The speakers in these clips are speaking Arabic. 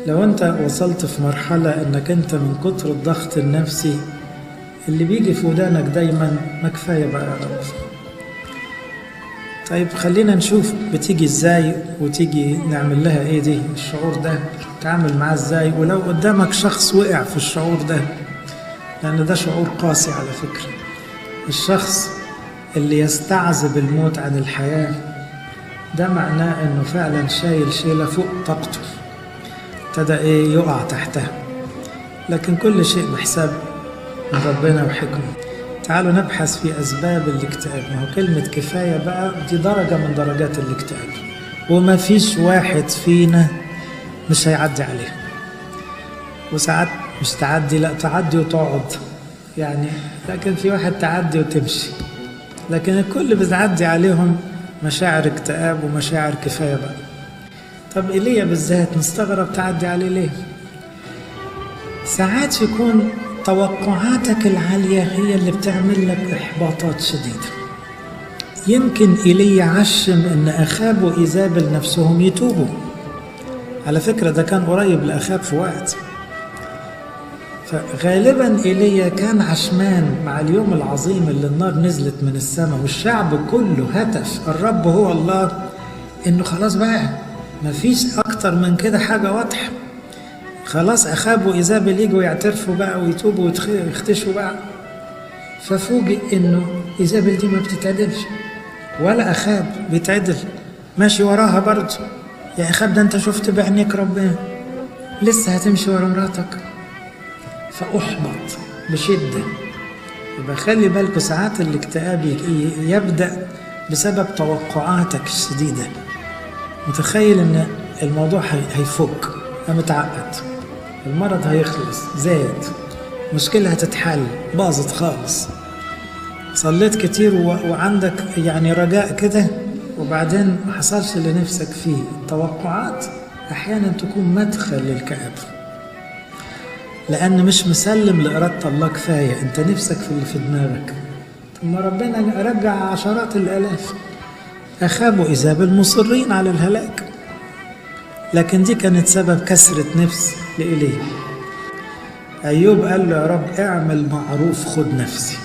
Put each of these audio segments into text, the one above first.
لو انت وصلت في مرحلة انك انت من كتر الضغط النفسي اللي بيجي في ودانك دايما ما كفاية بقى يا رب. طيب خلينا نشوف بتيجي ازاي وتيجي نعمل لها ايه دي الشعور ده، تعامل معاه ازاي. ولو قدامك شخص وقع في الشعور ده، لان ده شعور قاسي على فكرة. الشخص اللي يستعذب الموت عن الحياة ده معناه انه فعلا شايل شيلة فوق طاقته، ابتدى ايه يقع تحتها. لكن كل شيء بحساب من ربنا وحكمه. تعالوا نبحث في أسباب الاكتئاب. ما هو كلمة كفاية بقى دي درجة من درجات الاكتئاب، وما فيش واحد فينا مش هيعدي عليه. وساعات مش تعدي، لا تعدي وتقعد يعني، لكن في واحد تعدي وتمشي، لكن الكل بتعدي عليهم مشاعر اكتئاب ومشاعر كفاية بقى. طب إيليا بالذات نستغرب تعدي عليه ليه؟ ساعات يكون توقعاتك العالية هي اللي بتعمل لك إحباطات شديدة. يمكن إيليا عشم إن أخاب وإيزابل نفسهم يتوبوا. على فكرة ده كان قريب لأخاب في وقت، فغالبا إيليا كان عشمان مع اليوم العظيم اللي النار نزلت من السماء والشعب كله هتف الرب هو الله، إنه خلاص بقى مفيش أكتر من كده حاجة واضحة. خلاص أخاب وإيزابل يجوا يعترفوا بقى ويتوبوا ويختشوا بقى. ففوجئ إنه إيزابل دي ما بتتعدلش ولا أخاب بيتعدل، ماشي وراها برضه. يا أخاب ده أنت شفت بعينيك ربنا، لسه هتمشي ورا مراتك؟ فأحبط بشدة. يبقى خلي بالكوا ساعات الاكتئاب يبدأ بسبب توقعاتك الشديدة. متخيل إن الموضوع هيفك، متعقد، المرض هيخلص، زاد، مشكلة هتتحل، باظت خالص. صليت كتير وعندك يعني رجاء كده، وبعدين ما حصلش اللي نفسك فيه. التوقعات أحيانا تكون مدخل للكآبة، لأن مش مسلم لإرادة الله كفاية، أنت نفسك في اللي في دماغك. ثم ربنا رجع عشرات الآلاف. أخاب وإيزابل مصرين على الهلاك، لكن دي كانت سبب كسرة نفس لإيليا. أيوب قال له يا رب اعمل معروف خد نفسي،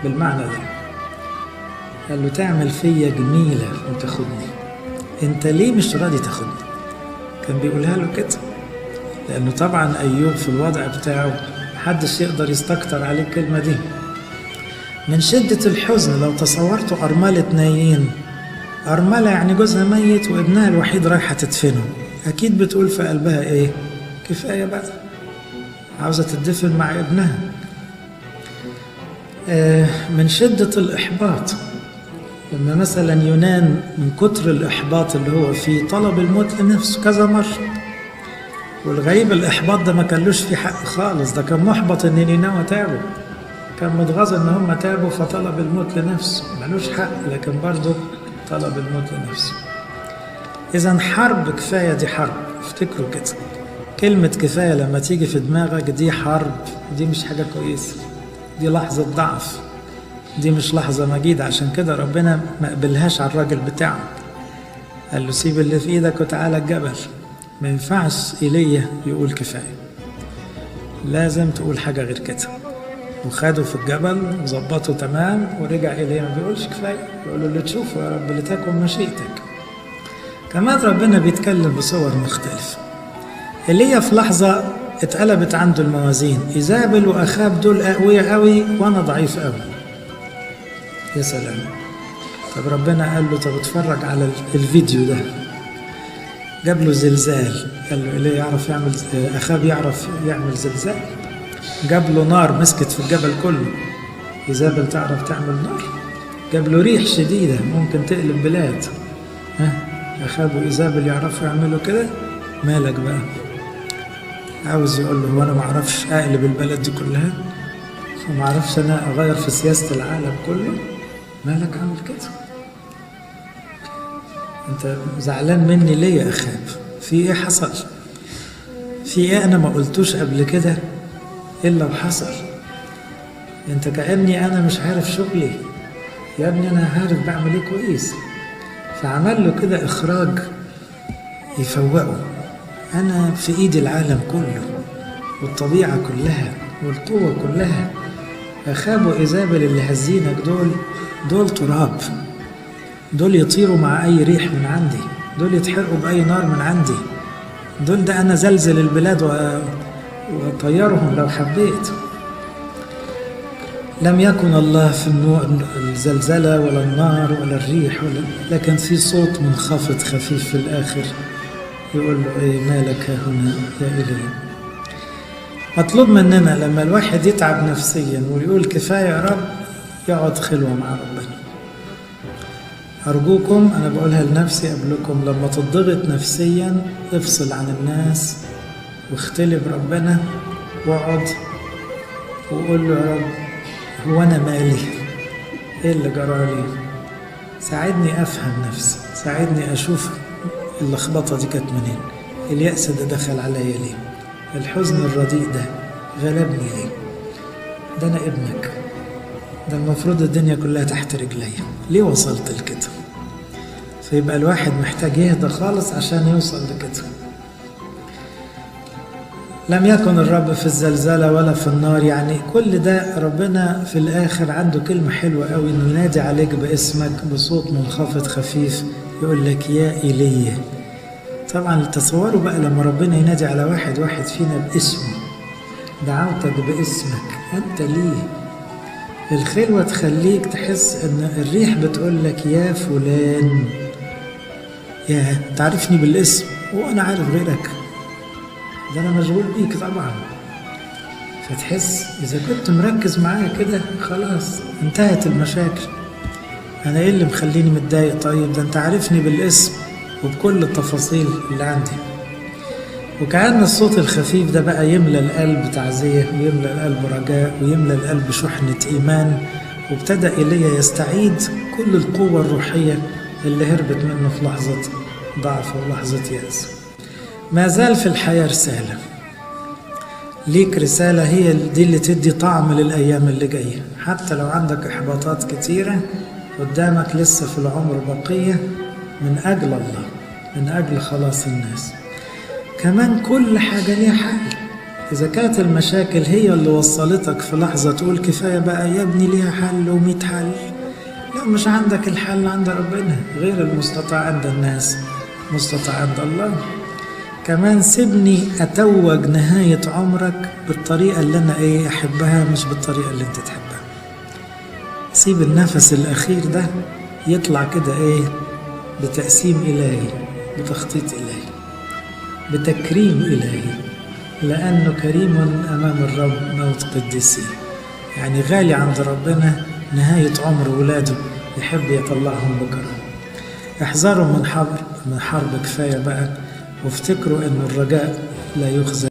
بالمعنى ده قال له تعمل فيا جميلة وتاخدني، انت ليه مش راضي تاخدني؟ كان بيقولها له كده، لأنه طبعا أيوب في الوضع بتاعه محدش يقدر يستكتر عليه الكلمة دي. من شدة الحزن لو تصورتوا أرملة نايين، أرملة يعني جوزها ميت وابنها الوحيد رايحة تدفنه، أكيد بتقول في قلبها إيه؟ كفاية بقى، عاوزة تدفن مع ابنها. من شدة الإحباط، لما مثلا يونان من كتر الإحباط اللي هو فيه طلب الموت لنفسه كذا مرة. والغريب الإحباط ده ما كانلوش في حق خالص، ده كان محبط إن نينوى تابوا، كان متغاظ إن هم تابوا فطلب الموت لنفسه، ملوش حق لكن برضه طلب الموت لنفسه. إذن حرب كفاية دي حرب، افتكروا كده. كلمة كفاية لما تيجي في دماغك دي حرب، دي مش حاجة كويسة، دي لحظة ضعف، دي مش لحظة مجيدة. عشان كده ربنا ما قبلهاش على الراجل بتاعه، قال له سيب اللي في ايدك وتعالى الجبل. ما ينفعش إيليا يقول كفاية، لازم تقول حاجة غير كده. وخدوا في الجبل وظبطوا تمام، ورجع إيليا ما بيقولش كفاية، يقول له اللي تشوفه يا رب لتكن مشيئتك. كمان ربنا بيتكلم بصور مختلفة. إيليا في لحظة اتقلبت عنده الموازين، إيزابل وأخاب دول أقوياء قوي وأنا ضعيف قوي. يا سلام. طب ربنا قال له طب اتفرج على الفيديو ده، جاب له زلزال، قال له إيليا يعرف يعمل، أخاب يعرف يعمل زلزال. جاب له نار مسكت في الجبل كله، إيزابل تعرف تعمل نار. جاب له ريح شديدة ممكن تقلب بلاد، أخاب وإيزابل يعرفوا يعملوا كده. مالك بقى؟ عاوز يقول له وانا ما اعرفش اقلب البلد دي كلها، وما اعرفش انا اغير في سياسة العالم كله؟ مالك عامل كده؟ انت زعلان مني ليه يا اخاب؟ في ايه حصل؟ في ايه انا ما قلتوش قبل كده الا وحصل؟ انت كأني انا مش عارف شغلي يا ابني، انا عارف بعمل ايه كويس. فعمل له كده اخراج يفوقه، أنا في إيدي العالم كله والطبيعة كلها والقوة كلها. أخاب وإيزابل اللي هزينك دول تراب، دول يطيروا مع أي ريح من عندي، دول يتحرقوا بأي نار من عندي، دول ده أنا زلزل البلاد وطيرهم لو حبيت. لم يكن الله في الزلزلة ولا النار ولا الريح لكن في صوت منخفض خفيف في الآخر يقول له إيه مالك هنا يا إلهي. مطلوب مننا لما الواحد يتعب نفسيا ويقول كفاية يا رب يقعد خلوة مع ربنا. أرجوكم أنا بقولها لنفسي قبلكم، لما تضغط نفسيا افصل عن الناس واختلي بربنا واقعد وقول له يا رب هو أنا مالي؟ إيه اللي جرالي؟ ساعدني أفهم نفسي، ساعدني أشوف اللخبطة دي كانت منين، اليأس ده دخل عليا ليه، الحزن الرديء ده غلبني ليه، ده أنا ابنك، ده المفروض الدنيا كلها تحت رجلي، ليه وصلت لكده؟ فيبقى الواحد محتاج يهدى خالص عشان يوصل لكده. لم يكن الرب في الزلزلة ولا في النار، يعني كل ده ربنا في الآخر عنده كلمة حلوة قوي إنه ينادي عليك باسمك بصوت منخفض خفيف يقول لك يا إيليا. طبعا تصوروا بقى لما ربنا ينادي على واحد فينا باسمه، دعوتك باسمك أنت ليه. الخلوة تخليك تحس إن الريح بتقول لك يا فلان، يا تعرفني بالاسم وأنا عارف غيرك، ده أنا مشغول بيك طبعا. فتحس إذا كنت مركز معايا كده خلاص انتهت المشاكل. أنا إيه اللي مخليني متضايق؟ طيب ده أنت عارفني بالاسم وبكل التفاصيل اللي عندي. وكأن الصوت الخفيف ده بقى يملى القلب تعزية ويملى القلب رجاء ويملى القلب شحنة إيمان، وابتدأ إيليا يستعيد كل القوة الروحية اللي هربت منه في لحظة ضعف ولحظة يأس. ما زال في الحياة رسالة ليك، رسالة هي دي اللي تدي طعم للأيام اللي جاية. حتى لو عندك إحباطات كتيرة قدامك لسه في العمر بقية، من أجل الله، من أجل خلاص الناس. كمان كل حاجة ليها حل. إذا كانت المشاكل هي اللي وصلتك في لحظة تقول كفاية بقى يا ابني ليها حل و100 حل، لا مش عندك الحل عند ربنا. غير المستطاع عند الناس مستطاع عند الله. كمان سيبني أتوج نهاية عمرك بالطريقة اللي أنا أحبها مش بالطريقة اللي أنت تحبها. سيب النفس الأخير ده يطلع كده بتقسيم إلهي، بتخطيط إلهي، بتكريم إلهي، لأنه كريم أمام الرب موت قديسي. يعني غالي عند ربنا نهاية عمر ولاده، يحب يطلعهم بكرة. احذروا من حرب كفاية بقى، وافتكروا أن الرجاء لا يخزى.